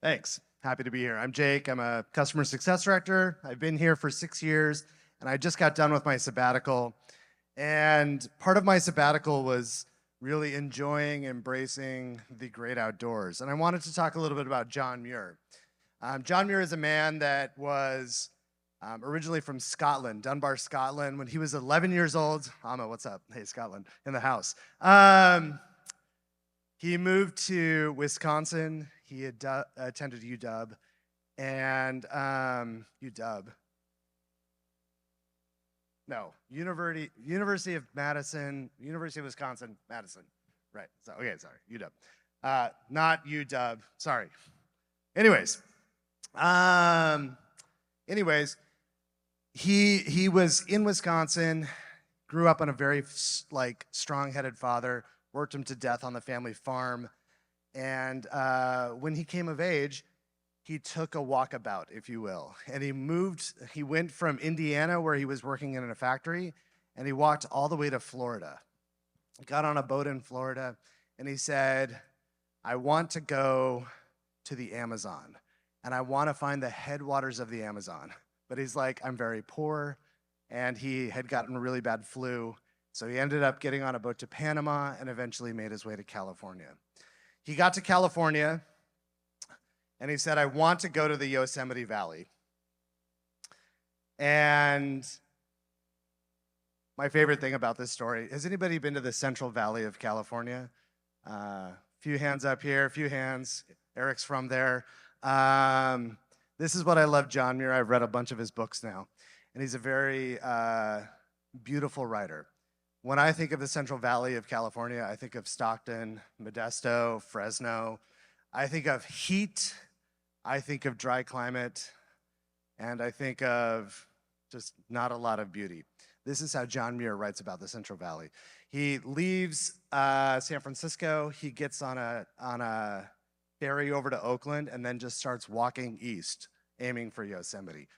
Thanks. Happy to be here. I'm Jake. I'm a customer success director. I've been here for 6 years, and I just got done with my sabbatical. And part of my sabbatical was really enjoying, embracing the great outdoors. And I wanted to talk a little bit about John Muir. John Muir is a man that was originally from Scotland, Dunbar, Scotland. When he was 11 years old, Amma, what's up? Hey, Scotland, in the house. He moved to Wisconsin. He had attended UW and UW. No, University of Madison, University of Wisconsin, Madison. Right. So okay, sorry, UW. Not UW. Sorry. Anyways, he was in Wisconsin, grew up on a very strong-headed father, worked him to death on the family farm. And when he came of age, he took a walkabout, if you will. And he went from Indiana, where he was working in a factory, and he walked all the way to Florida. He got on a boat in Florida, and he said, I want to go to the Amazon, and I want to find the headwaters of the Amazon. But he's like, I'm very poor, and he had gotten a really bad flu. So he ended up getting on a boat to Panama and eventually made his way to California. He got to California, and he said, I want to go to the Yosemite Valley. And my favorite thing about this story, has anybody been to the Central Valley of California? Few hands up here, few hands. Eric's from there. This is what I love John Muir. I've read a bunch of his books now, and he's a very beautiful writer. When I think of the Central Valley of California, I think of Stockton, Modesto, Fresno. I think of heat, I think of dry climate, and I think of just not a lot of beauty. This is how John Muir writes about the Central Valley. He leaves San Francisco, he gets on a ferry over to Oakland, and then just starts walking east, aiming for Yosemite.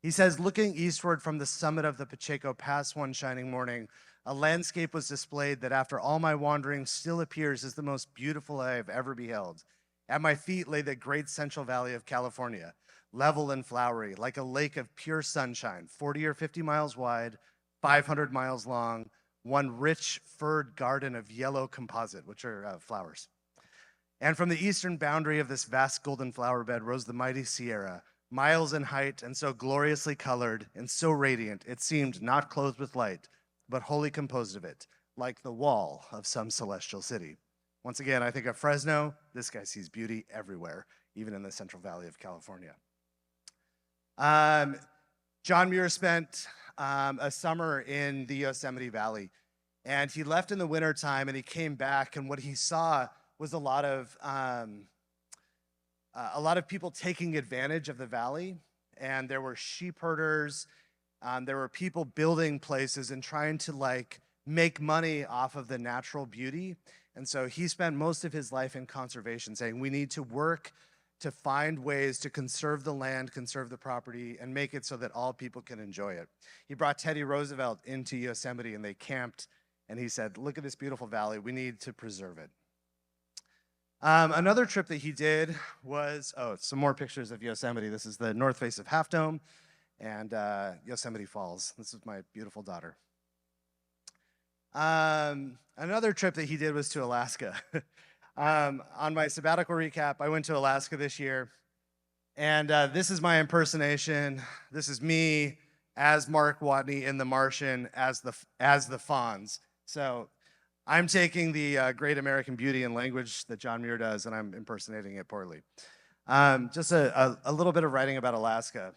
He says, looking eastward from the summit of the Pacheco Pass one shining morning, a landscape was displayed that after all my wanderings still appears as the most beautiful I have ever beheld. At my feet lay the great Central Valley of California, level and flowery, like a lake of pure sunshine, 40 or 50 miles wide, 500 miles long, one rich furred garden of yellow composite, which are flowers. And from the eastern boundary of this vast golden flower bed rose the mighty Sierra, miles in height and so gloriously colored and so radiant it seemed not clothed with light, but wholly composed of it, like the wall of some celestial city. Once again, I think of Fresno. This guy sees beauty everywhere, even in the Central Valley of California. John Muir spent a summer in the Yosemite Valley, and he left in the wintertime, and he came back, and what he saw was a lot of people taking advantage of the valley, and there were sheep herders. There were people building places and trying to make money off of the natural beauty. And so he spent most of his life in conservation, saying we need to work to find ways to conserve the land, conserve the property, and make it so that all people can enjoy it. He brought Teddy Roosevelt into Yosemite, and they camped, and he said, look at this beautiful valley. We need to preserve it. Another trip that he did was, some more pictures of Yosemite. This is the north face of Half Dome and Yosemite Falls. This is my beautiful daughter. Another trip that he did was to Alaska. On my sabbatical recap, I went to Alaska this year, and this is my impersonation. This is me as Mark Watney in The Martian as the Fonz. So I'm taking the great American beauty and language that John Muir does, and I'm impersonating it poorly. Just a little bit of writing about Alaska.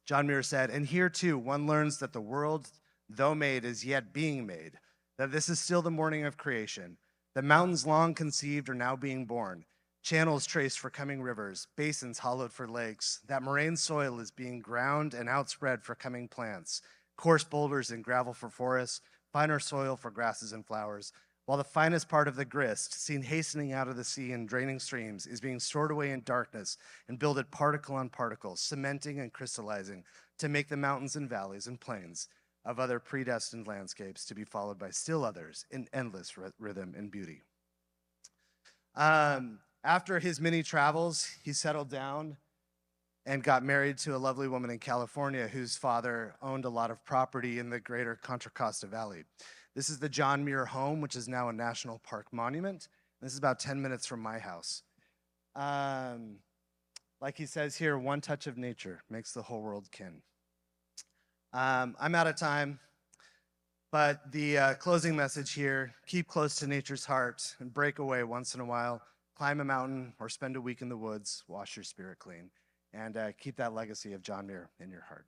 John Muir said, and here too, one learns that the world, though made, is yet being made, that this is still the morning of creation. The mountains long conceived are now being born, channels traced for coming rivers, basins hollowed for lakes, that moraine soil is being ground and outspread for coming plants, coarse boulders and gravel for forests, finer soil for grasses and flowers, while the finest part of the grist, seen hastening out of the sea and draining streams, is being stored away in darkness and builded particle on particle, cementing and crystallizing to make the mountains and valleys and plains of other predestined landscapes to be followed by still others in endless rhythm and beauty. After his many travels, he settled down and got married to a lovely woman in California whose father owned a lot of property in the greater Contra Costa Valley. This is the John Muir home, which is now a national park monument. This is about 10 minutes from my house. Like he says here, one touch of nature makes the whole world kin. I'm out of time, but the closing message here, keep close to nature's heart and break away once in a while. Climb a mountain or spend a week in the woods, wash your spirit clean, and keep that legacy of John Muir in your heart.